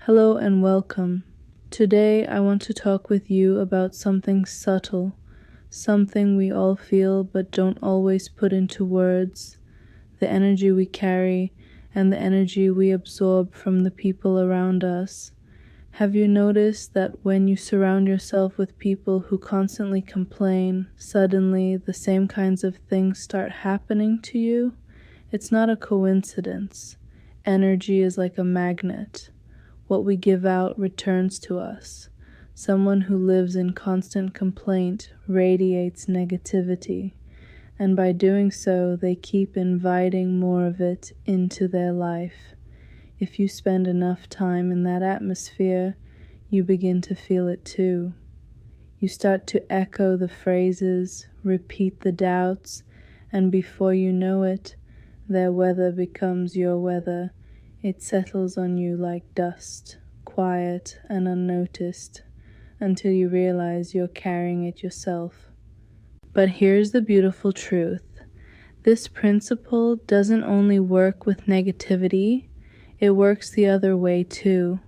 Hello and welcome. Today I want to talk with you about something subtle, something we all feel but don't always put into words, the energy we carry and the energy we absorb from the people around us. Have you noticed that when you surround yourself with people who constantly complain, suddenly the same kinds of things start happening to you? It's not a coincidence. Energy is like a magnet. What we give out returns to us. Someone who lives in constant complaint radiates negativity, and by doing so, they keep inviting more of it into their life. If you spend enough time in that atmosphere, you begin to feel it too. You start to echo the phrases, repeat the doubts, and before you know it, their weather becomes your weather. It settles on you like dust, quiet and unnoticed, until you realize you're carrying it yourself. But here's the beautiful truth. This principle doesn't only work with negativity, it works the other way too.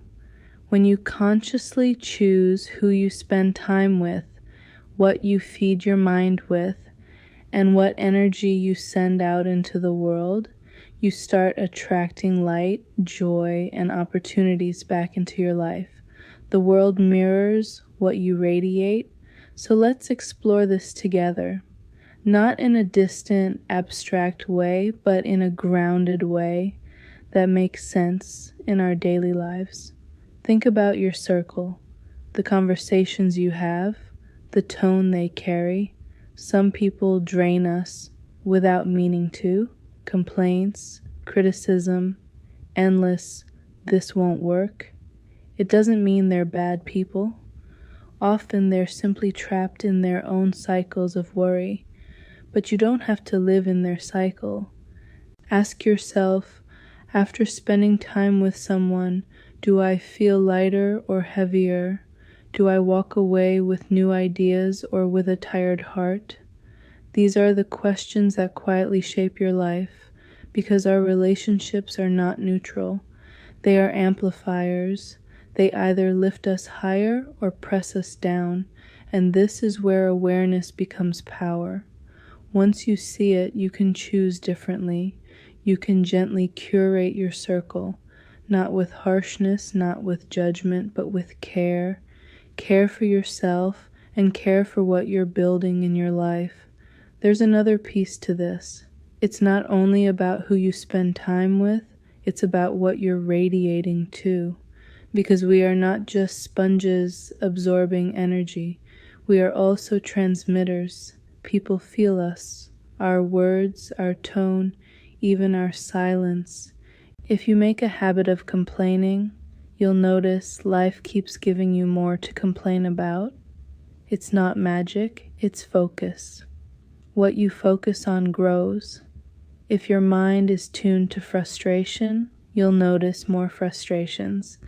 When you consciously choose who you spend time with, what you feed your mind with, and what energy you send out into the world, you start attracting light, joy, and opportunities back into your life. The world mirrors what you radiate, so let's explore this together. Not in a distant, abstract way, but in a grounded way that makes sense in our daily lives. Think about your circle, the conversations you have, the tone they carry. Some people drain us without meaning to. Complaints, criticism, endless, this won't work. It doesn't mean they're bad people. Often they're simply trapped in their own cycles of worry, but you don't have to live in their cycle. Ask yourself, after spending time with someone, do I feel lighter or heavier? Do I walk away with new ideas or with a tired heart? These are the questions that quietly shape your life, because our relationships are not neutral. They are amplifiers. They either lift us higher or press us down, and this is where awareness becomes power. Once you see it, you can choose differently. You can gently curate your circle, not with harshness, not with judgment, but with care. Care for yourself and care for what you're building in your life. There's another piece to this. It's not only about who you spend time with, it's about what you're radiating too. Because we are not just sponges absorbing energy, we are also transmitters. People feel us, our words, our tone, even our silence. If you make a habit of complaining, you'll notice life keeps giving you more to complain about. It's not magic, it's focus. What you focus on grows. If your mind is tuned to frustration, you'll notice more frustrations.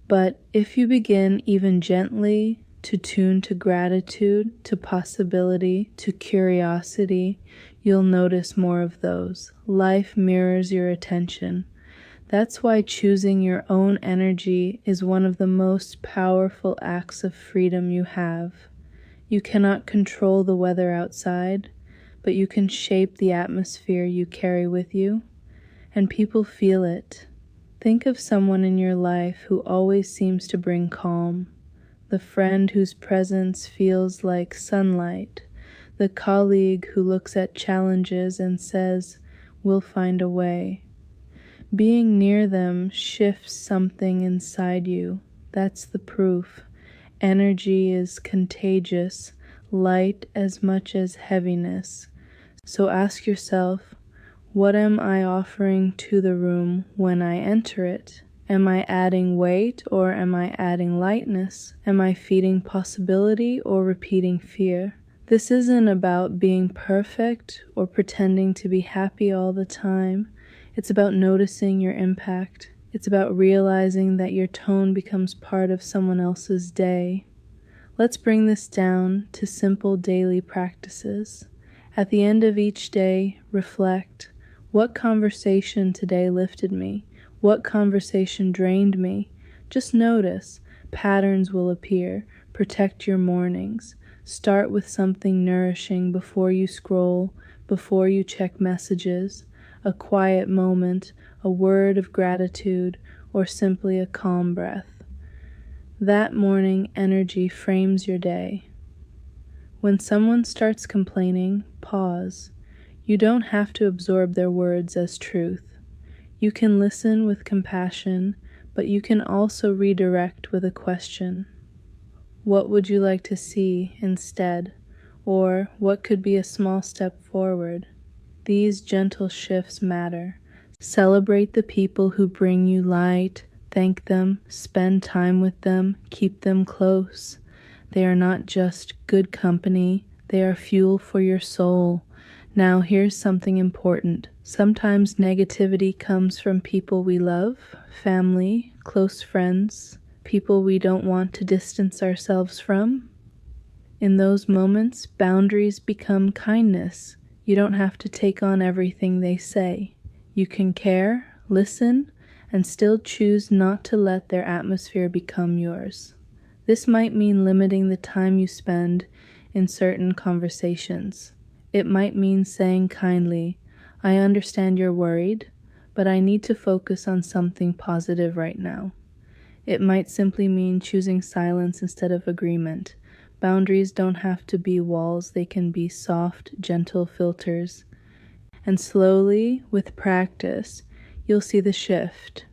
But if you begin even gently to tune to gratitude, to possibility, to curiosity, you'll notice more of those. Life mirrors your attention. That's why choosing your own energy is one of the most powerful acts of freedom you have. You cannot control the weather outside, but you can shape the atmosphere you carry with you, and people feel it. Think of someone in your life who always seems to bring calm, the friend whose presence feels like sunlight, the colleague who looks at challenges and says, "We'll find a way." Being near them shifts something inside you. That's the proof. Energy is contagious, light as much as heaviness. So ask yourself, what am I offering to the room when I enter it? Am I adding weight or am I adding lightness? Am I feeding possibility or repeating fear? This isn't about being perfect or pretending to be happy all the time. It's about noticing your impact. It's about realizing that your tone becomes part of someone else's day. Let's bring this down to simple daily practices. At the end of each day, reflect. What conversation today lifted me? What conversation drained me? Just notice. Patterns will appear. Protect your mornings. Start with something nourishing before you scroll, before you check messages, a quiet moment, a word of gratitude, or simply a calm breath. That morning energy frames your day. When someone starts complaining, pause. You don't have to absorb their words as truth. You can listen with compassion, but you can also redirect with a question. What would you like to see instead? Or what could be a small step forward? These gentle shifts matter. Celebrate the people who bring you light, thank them, spend time with them, keep them close. They are not just good company, they are fuel for your soul. Now here's something important. Sometimes negativity comes from people we love, family, close friends, people we don't want to distance ourselves from. In those moments, boundaries become kindness. You don't have to take on everything they say. You can care, listen, and still choose not to let their atmosphere become yours. This might mean limiting the time you spend in certain conversations. It might mean saying kindly, I understand you're worried, but I need to focus on something positive right now. It might simply mean choosing silence instead of agreement. Boundaries don't have to be walls, they can be soft, gentle filters. And slowly, with practice, you'll see the shift.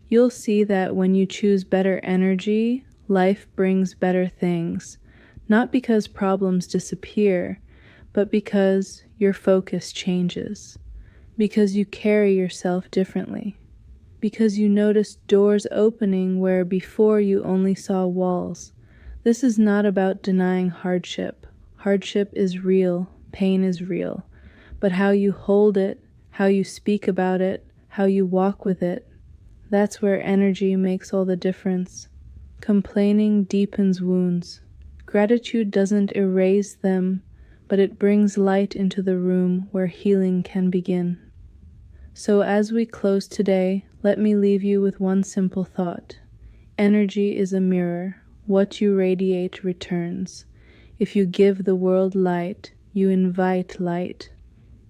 You'll see that when you choose better energy, life brings better things. Not because problems disappear, but because your focus changes. Because you carry yourself differently. Because you notice doors opening where before you only saw walls. This is not about denying hardship. Hardship is real, pain is real. But how you hold it, how you speak about it, how you walk with it, that's where energy makes all the difference. Complaining deepens wounds. Gratitude doesn't erase them, but it brings light into the room where healing can begin. So as we close today, let me leave you with one simple thought. Energy is a mirror. What you radiate returns. If you give the world light, you invite light.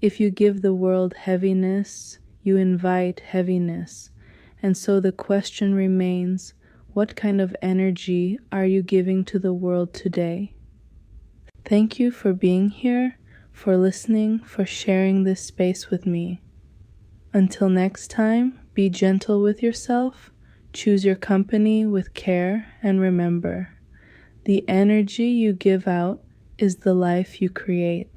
If you give the world heaviness, you invite heaviness. And so the question remains, what kind of energy are you giving to the world today? Thank you for being here, for listening, for sharing this space with me. Until next time, be gentle with yourself, choose your company with care, and remember, the energy you give out is the life you create.